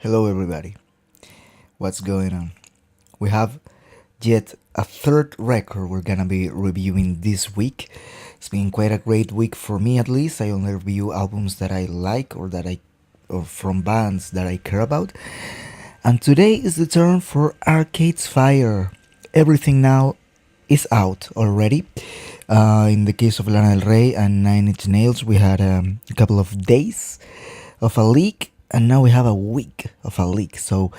Hello, everybody. What's going on? We have yet a third record we're gonna be reviewing this week. It's been quite a great week for me, at least. I only review albums that I like or from bands that I care about. And today is the turn for Arcade's Fire. Everything now is out already. In the case of Lana Del Rey and Nine Inch Nails, we had a couple of days of a leak, and now we have a week of a leak. So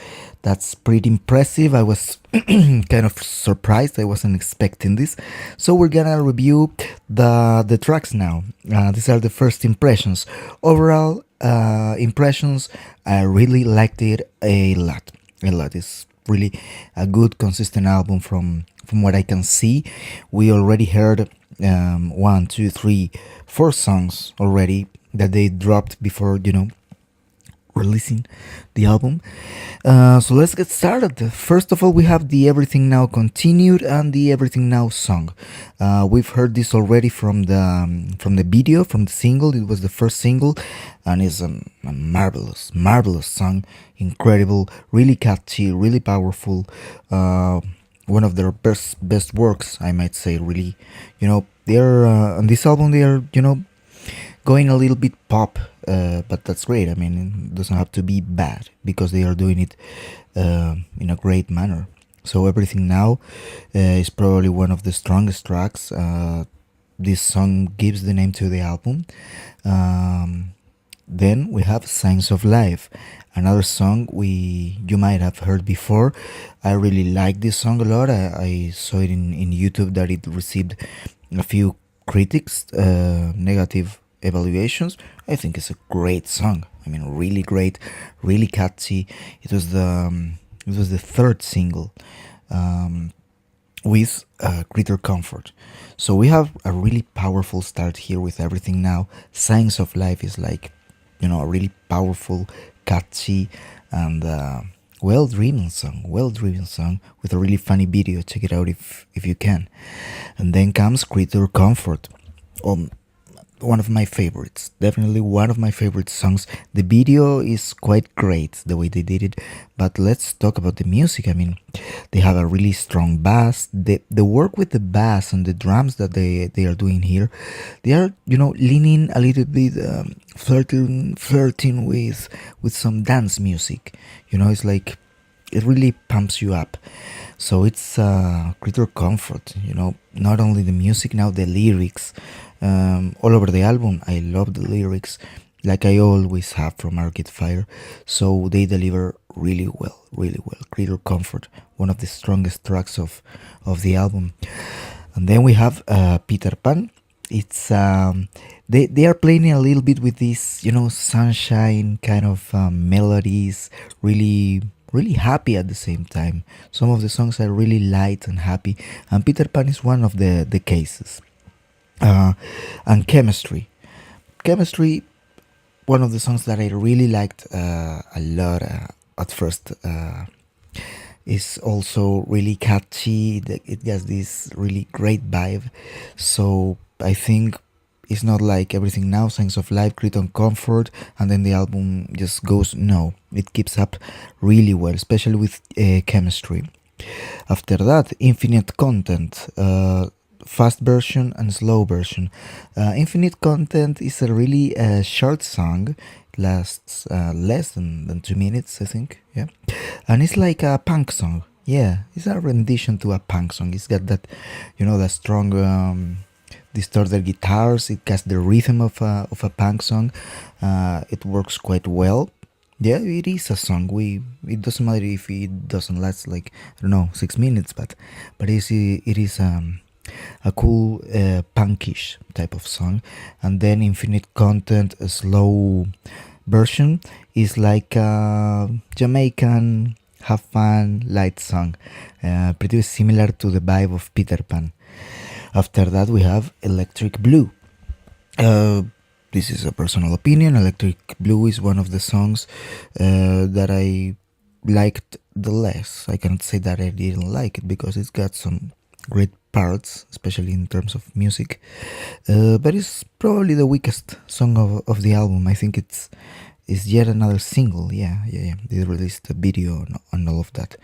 that's pretty impressive. I was kind of surprised. I wasn't expecting this. So we're gonna review the tracks now. These are the first impressions. Overall impressions. I really liked it a lot. A lot. It's really a good, consistent album from what I can see. We already heard one, two, three, four songs already that they dropped before releasing the album. So let's get started. First of all, we have the Everything Now Continued and the Everything Now song. We've heard this already from the video, from the single. It was the first single, and it's a marvelous, marvelous song. Incredible, really catchy, really powerful. One of their best works, I might say. Really, they're on this album. They are going a little bit pop, but that's great. I mean, it doesn't have to be bad because they are doing it in a great manner. So Everything Now is probably one of the strongest tracks. This song gives the name to the album. Then we have Signs of Life, another song you might have heard before. I really like this song a lot. I saw it in YouTube that it received a few critics, negative evaluations. I think it's a great song. I mean, really great, really catchy. It was the third single with Greater Comfort. So we have a really powerful start here with Everything Now. Signs of Life is like, a really powerful, catchy, and well-driven song with a really funny video. Check it out if you can. And then comes Greater Comfort. One of my favorites, definitely one of my favorite songs. The video is quite great, the way they did it, but let's talk about the music. I mean, they have a really strong bass. The work with the bass and the drums that they are doing here, they are leaning a little bit, flirting with some dance music. It's like it really pumps you up. So it's Greater Comfort. Not only the music, now the lyrics. All over the album, I love the lyrics, like I always have from Arcade Fire. So they deliver really well, really well. Greater Comfort, one of the strongest tracks of the album. And then we have Peter Pan. It's they are playing a little bit with these sunshine kind of melodies, really happy at the same time. Some of the songs are really light and happy, and Peter Pan is one of the cases. And Chemistry, one of the songs that I really liked a lot at first. Is also really catchy. It has this really great vibe. So I think it's not like Everything Now, Signs of Life, Greater Comfort, and then the album just goes. No, it keeps up really well, especially with Chemistry. After that, Infinite Content. Fast version and slow version. Infinite Content is a really short song. It lasts less than 2 minutes, I think. Yeah, and it's like a punk song. Yeah, it's a rendition to a punk song. It's got that, that strong distorted guitars. It has the rhythm of a punk song. It works quite well. Yeah, it is a song. It doesn't matter if it doesn't last like, I don't know, 6 minutes, but it is a cool punkish type of song. And then Infinite Content, a slow version, is like a Jamaican have fun light song, pretty similar to the vibe of Peter Pan. After that we have Electric Blue. This is a personal opinion. Electric Blue is one of the songs that I liked the less. I cannot say that I didn't like it because it's got some great parts, especially in terms of music, but it's probably the weakest song of the album. I think is yet another single. Yeah, yeah, yeah. They released a video on all of that.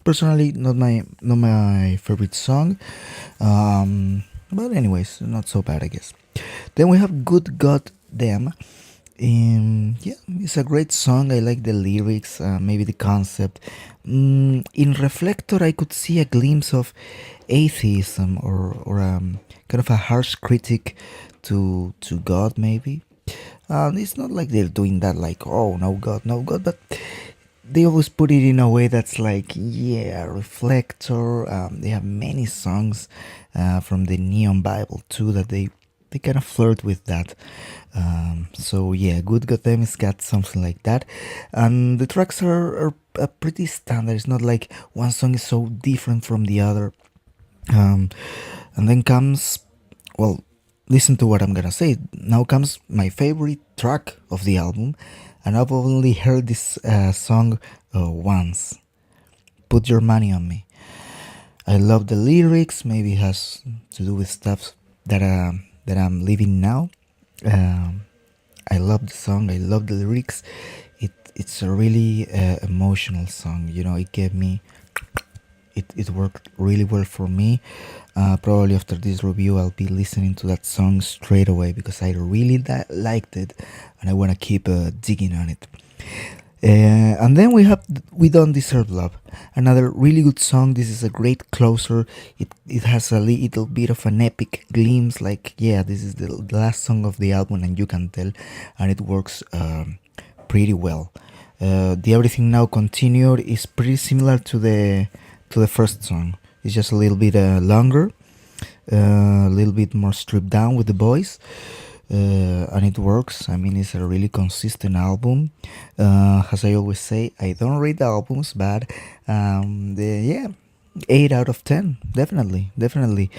Personally, not my favorite song, but anyways, not so bad, I guess. Then we have Good God Damn. Yeah, it's a great song. I like the lyrics, maybe the concept. In Reflector, I could see a glimpse of atheism or kind of a harsh critic to God, maybe. It's not like they're doing that, like, oh, no God, no God, but they always put it in a way that's like, yeah, Reflector. They have many songs from the Neon Bible too that they kind of flirt with that. So yeah, Good Goddamn has got something like that, and the tracks are pretty standard. It's not like one song is so different from the other. Um, and then comes, well, listen to what I'm gonna say. Now comes my favorite track of the album, and I've only heard this song once. Put Your Money on Me. I love the lyrics. Maybe it has to do with stuff that I'm living now. Um, I love the song. I love the lyrics. It's a really emotional song. You know, it gave me. It worked really well for me. Probably after this review, I'll be listening to that song straight away because I really liked it, and I want to keep digging on it. And then We Don't Deserve Love, another really good song. This is a great closer. It has a little bit of an epic glimpse, like, yeah, this is the last song of the album, and you can tell, and it works pretty well. The Everything Now Continued is pretty similar to the first song. It's just a little bit longer, a little bit more stripped down with the voice, and it works. I mean, it's a really consistent album. As I always say, I don't rate albums, but yeah, 8 out of 10, definitely, definitely.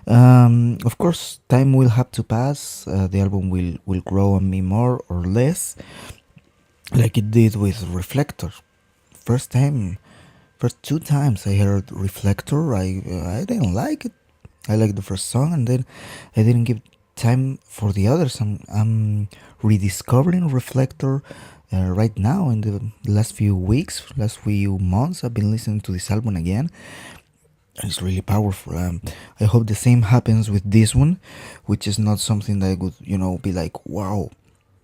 Of course, time will have to pass. The album will grow on me more or less, like it did with Reflector. First time, first two times I heard Reflector, I didn't like it. I liked the first song, and then I didn't give time for the others. I'm rediscovering Reflector right now in the last few weeks, last few months. I've been listening to this album again, and it's really powerful. I hope the same happens with this one, which is not something that I would, be like, wow.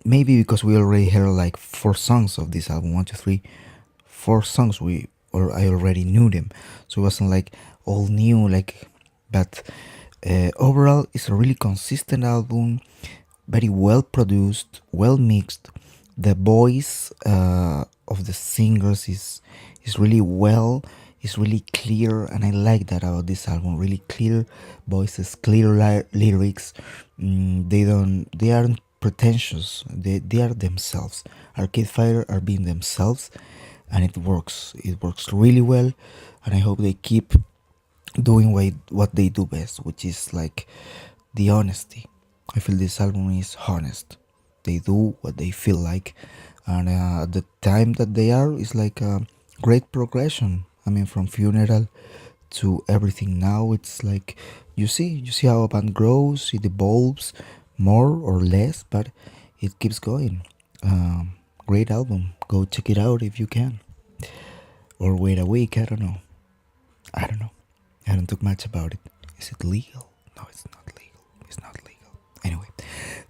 Maybe because we already heard like 4 songs of this album, 1, 2, 3, 4 songs. I already knew them, so it wasn't like all new. But overall, it's a really consistent album, very well produced, well mixed. The voice of the singers is really well, is really clear, and I like that about this album. Really clear voices, clear lyrics. They aren't pretentious. They are themselves. Arcade Fire are being themselves, and it works. It works really well, and I hope they keep doing what they do best, which is like the honesty. I feel this album is honest. They do what they feel like, and at the time that they are is like a great progression. I mean, from Funeral to Everything Now, it's like you see how a band grows, it evolves more or less, but it keeps going. Great album. Go check it out if you can, or wait a week. I don't know. I don't know. I don't talk much about it. Is it legal? No, it's not legal. It's not legal. Anyway,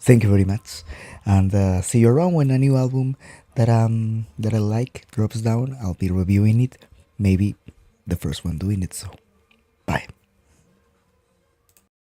thank you very much, and see you around when a new album that I like drops down. I'll be reviewing it. Maybe the first one doing it. So